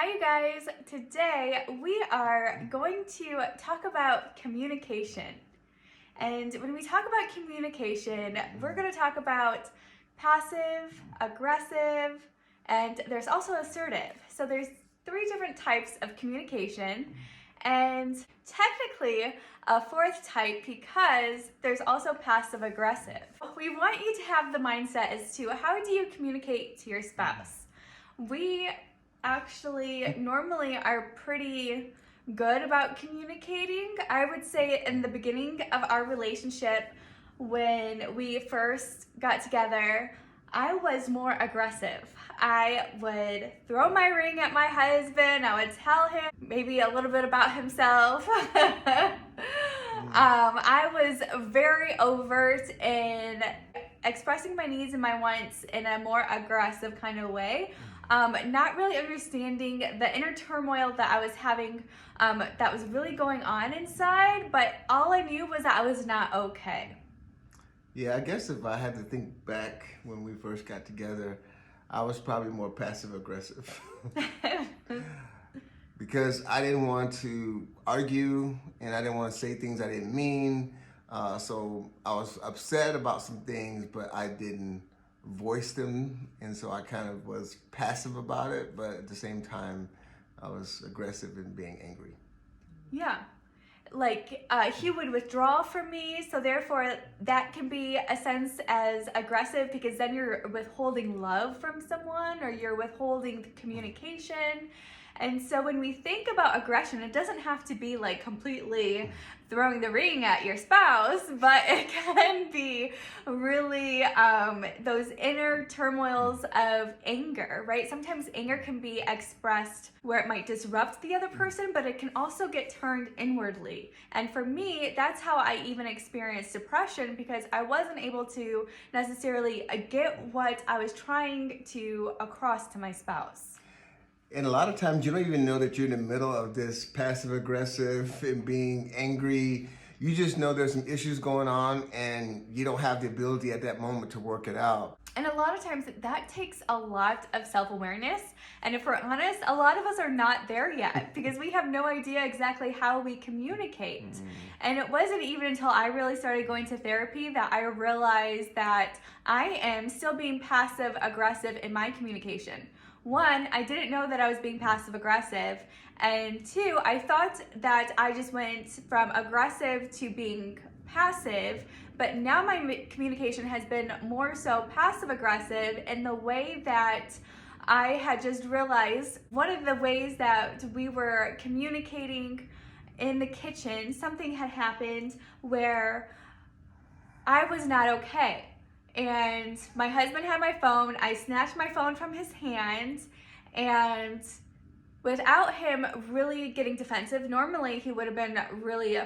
Hi, you guys. Today we are going to talk about communication. And when we talk about communication, we're going to talk about passive, aggressive, and there's also assertive. So there's three different types of communication, and technically a fourth type because there's also passive aggressive. We want you to have the mindset as to how do you communicate to your spouse. We actually normally are pretty good about communicating. I would say in the beginning of our relationship, when we first got together, I was more aggressive. I would throw my ring at my husband. I would tell him maybe a little bit about himself. I was very overt in expressing my needs and my wants in a more aggressive kind of way. Not really understanding the inner turmoil that I was having, that was really going on inside, but all I knew was that I was not okay. Yeah, I guess if I had to think back when we first got together, I was probably more passive aggressive because I didn't want to argue and I didn't want to say things I didn't mean. So I was upset about some things, but I didn't voice them. And so I kind of was passive about it, but at the same time, I was aggressive in being angry. Yeah. He would withdraw from me, so therefore that can be a sense as aggressive because then you're withholding love from someone or you're withholding the communication. And so when we think about aggression, it doesn't have to be like completely throwing the ring at your spouse, but it can be really those inner turmoils of anger, right? Sometimes anger can be expressed where it might disrupt the other person, but it can also get turned inwardly. And for me, that's how I even experienced depression because I wasn't able to necessarily get what I was trying to across to my spouse. And a lot of times you don't even know that you're in the middle of this passive aggressive and being angry. You just know there's some issues going on and you don't have the ability at that moment to work it out. And a lot of times that takes a lot of self-awareness. And if we're honest, a lot of us are not there yet because we have no idea exactly how we communicate. And it wasn't even until I really started going to therapy that I realized that I am still being passive aggressive in my communication. One, I didn't know that I was being passive aggressive. And two, I thought that I just went from aggressive to being passive, but now my communication has been more so passive aggressive in the way that I had just realized one of the ways that we were communicating in the kitchen, something had happened where I was not okay. And my husband had my phone. I snatched my phone from his hand, and without him really getting defensive, normally he would have been really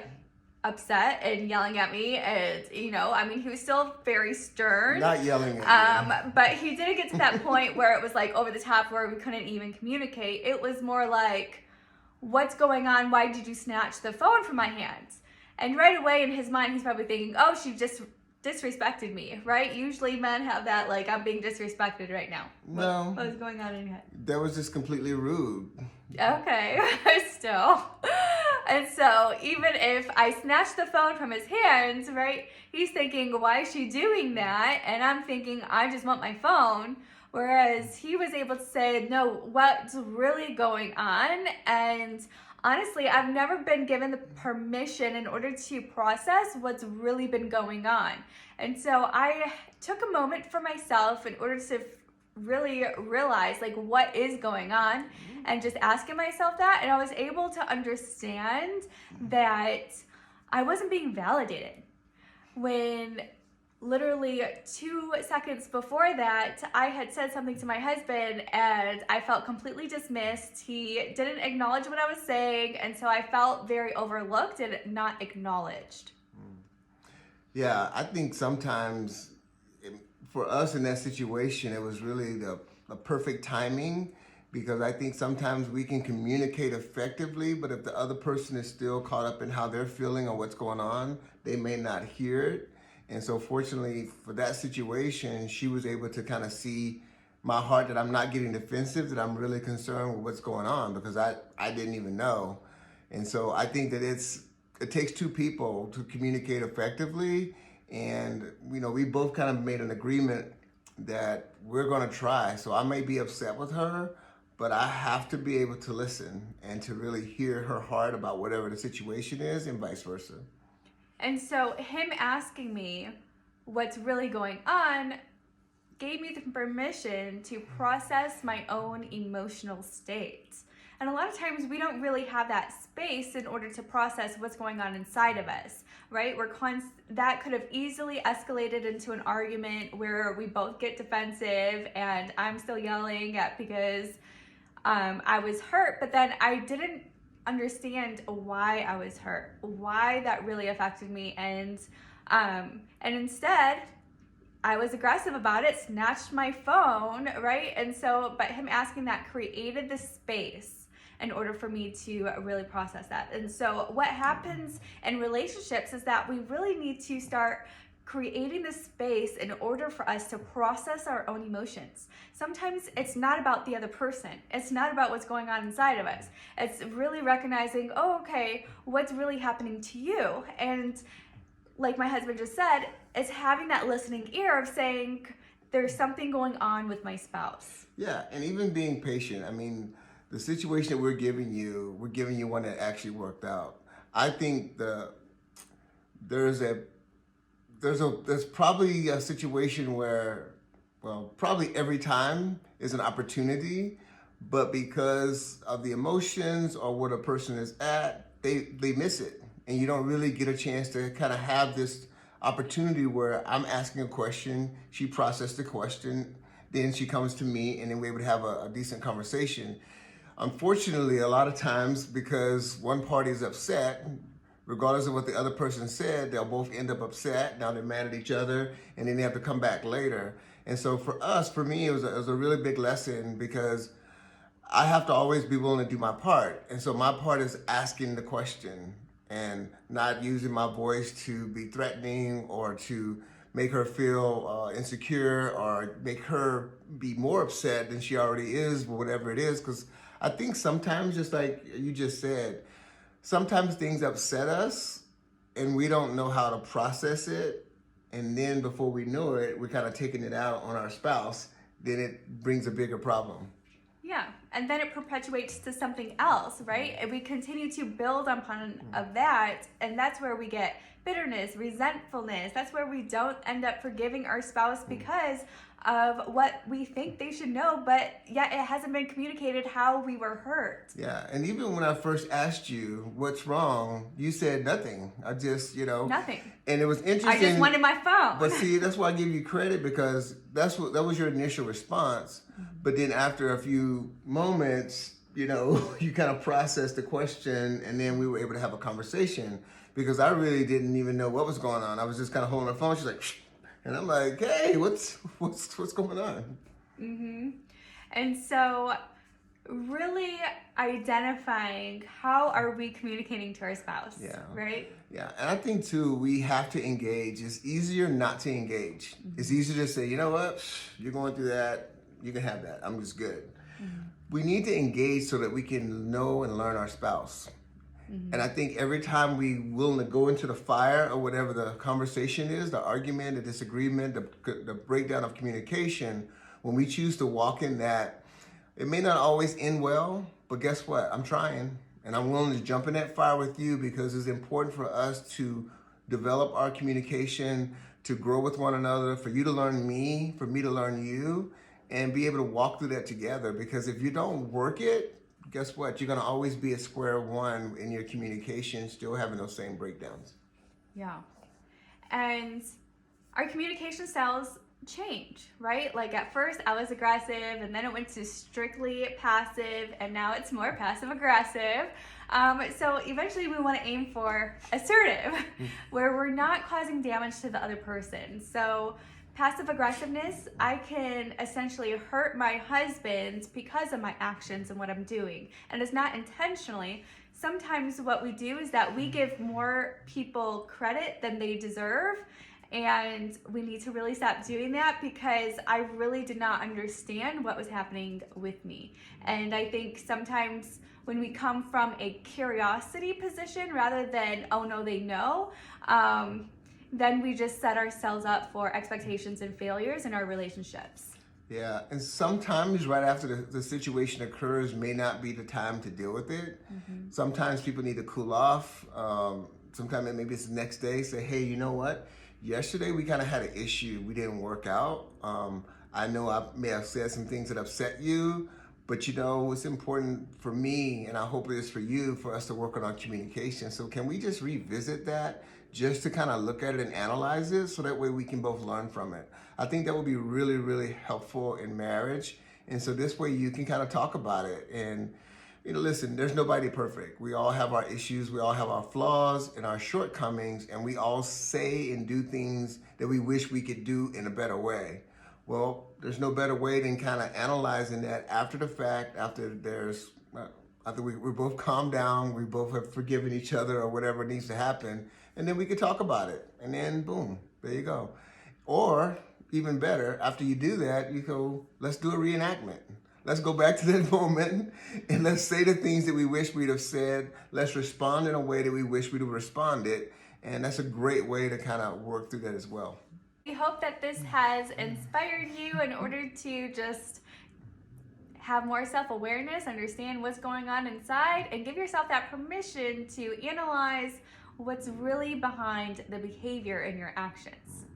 upset and yelling at me. And, he was still very stern. Not yelling at you. But he didn't get to that point where it was like over the top where we couldn't even communicate. It was more like, what's going on? Why did you snatch the phone from my hands? And right away in his mind, he's probably thinking, oh, she just disrespected me, right? Usually men have that, like, I'm being disrespected right now. No. What was going on in your head? That was just completely rude. Okay, still. And so even if I snatched the phone from his hands, right, he's thinking, why is she doing that? And I'm thinking, I just want my phone. Whereas he was able to say, no, what's really going on? And honestly, I've never been given the permission in order to process what's really been going on. And so I took a moment for myself in order to really realize like what is going on and just asking myself that. And I was able to understand that I wasn't being validated. When literally 2 seconds before that, I had said something to my husband and I felt completely dismissed. He didn't acknowledge what I was saying, and so I felt very overlooked and not acknowledged. Yeah, I think sometimes for us in that situation, it was really the perfect timing because I think sometimes we can communicate effectively, but if the other person is still caught up in how they're feeling or what's going on, they may not hear it. And so fortunately for that situation, she was able to kind of see my heart that I'm not getting defensive, that I'm really concerned with what's going on, because I didn't even know. And so I think that it takes two people to communicate effectively. And, we both kind of made an agreement that we're going to try. So I may be upset with her, but I have to be able to listen and to really hear her heart about whatever the situation is, and vice versa. And so him asking me what's really going on gave me the permission to process my own emotional state. And a lot of times we don't really have that space in order to process what's going on inside of us, right? That could have easily escalated into an argument where we both get defensive and I'm still yelling because I was hurt, but then I didn't understand why I was hurt, why that really affected me, and instead I was aggressive about it, snatched my phone, right? And so, but him asking that created the space in order for me to really process that. And so what happens in relationships is that we really need to start creating the space in order for us to process our own emotions. Sometimes it's not about the other person. It's not about what's going on inside of us. It's really recognizing, oh, okay, what's really happening to you? And like my husband just said, it's having that listening ear of saying, there's something going on with my spouse. Yeah, and even being patient. I mean, the situation that we're giving you one that actually worked out. I think there's probably a situation where, well, probably every time is an opportunity, but because of the emotions or where the person is at, they miss it. And you don't really get a chance to kind of have this opportunity where I'm asking a question, she processed the question, then she comes to me, and then we're able to have a decent conversation. Unfortunately, a lot of times, because one party is upset, regardless of what the other person said, they'll both end up upset. Now they're mad at each other, and then they have to come back later. And so for me, it was a really big lesson, because I have to always be willing to do my part. And so my part is asking the question and not using my voice to be threatening or to make her feel insecure or make her be more upset than she already is, whatever it is. Because I think sometimes, just like you just said, sometimes things upset us and we don't know how to process it. And then before we know it, we're kind of taking it out on our spouse. Then it brings a bigger problem. Yeah, and then it perpetuates to something else, right? And we continue to build upon of that, and that's where we get bitterness, resentfulness. That's where we don't end up forgiving our spouse because of what we think they should know, but yet it hasn't been communicated how we were hurt. Yeah, and even when I first asked you what's wrong, you said nothing. I just, Nothing. And it was interesting. I just wanted my phone. But see, that's why I give you credit, because that was your initial response. But then after a few moments, you kind of processed the question, and then we were able to have a conversation, because I really didn't even know what was going on. I was just kind of holding the phone. She's like, shh. And I'm like, hey, what's going on? Mm-hmm. And so really identifying how are we communicating to our spouse, right? Yeah, and I think too, we have to engage. It's easier not to engage. Mm-hmm. It's easier to say, you know what, you're going through that, you can have that, I'm just good. Mm-hmm. We need to engage so that we can know and learn our spouse. Mm-hmm. And I think every time we willing to go into the fire or whatever the conversation is, the argument, the disagreement, the breakdown of communication, when we choose to walk in that, it may not always end well, but guess what? I'm trying, and I'm willing to jump in that fire with you, because it's important for us to develop our communication, to grow with one another, for you to learn me, for me to learn you, and be able to walk through that together. Because if you don't work it, guess what? You're going to always be at square one in your communication, still having those same breakdowns. Yeah. And our communication styles change, right? Like at first I was aggressive, and then it went to strictly passive, and now it's more passive aggressive. So eventually we want to aim for assertive, where we're not causing damage to the other person. So passive aggressiveness, I can essentially hurt my husband because of my actions and what I'm doing. And it's not intentionally. Sometimes what we do is that we give more people credit than they deserve. And we need to really stop doing that because I really did not understand what was happening with me. And I think sometimes when we come from a curiosity position rather than, oh no, they know, then we just set ourselves up for expectations and failures in our relationships. Yeah, and sometimes right after the situation occurs may not be the time to deal with it. Sometimes people need to cool off. Sometimes maybe it's the next day, say, hey, you know what? Yesterday we kind of had an issue. We didn't work out. I know I may have said some things that upset you, but you know, it's important for me, and I hope it is for you, for us to work on our communication. So can we just revisit that just to kind of look at it and analyze it so that way we can both learn from it? I think that would be really, really helpful in marriage. And so this way you can kind of talk about it. And, you know, listen, there's nobody perfect. We all have our issues. We all have our flaws and our shortcomings. And we all say and do things that we wish we could do in a better way. Well, there's no better way than kind of analyzing that after the fact, after we're both calmed down, we both have forgiven each other or whatever needs to happen. And then we can talk about it. And then boom, there you go. Or even better, after you do that, you go, let's do a reenactment. Let's go back to that moment and let's say the things that we wish we'd have said. Let's respond in a way that we wish we'd have responded. And that's a great way to kind of work through that as well. We hope that this has inspired you in order to just have more self-awareness, understand what's going on inside, and give yourself that permission to analyze what's really behind the behavior in your actions.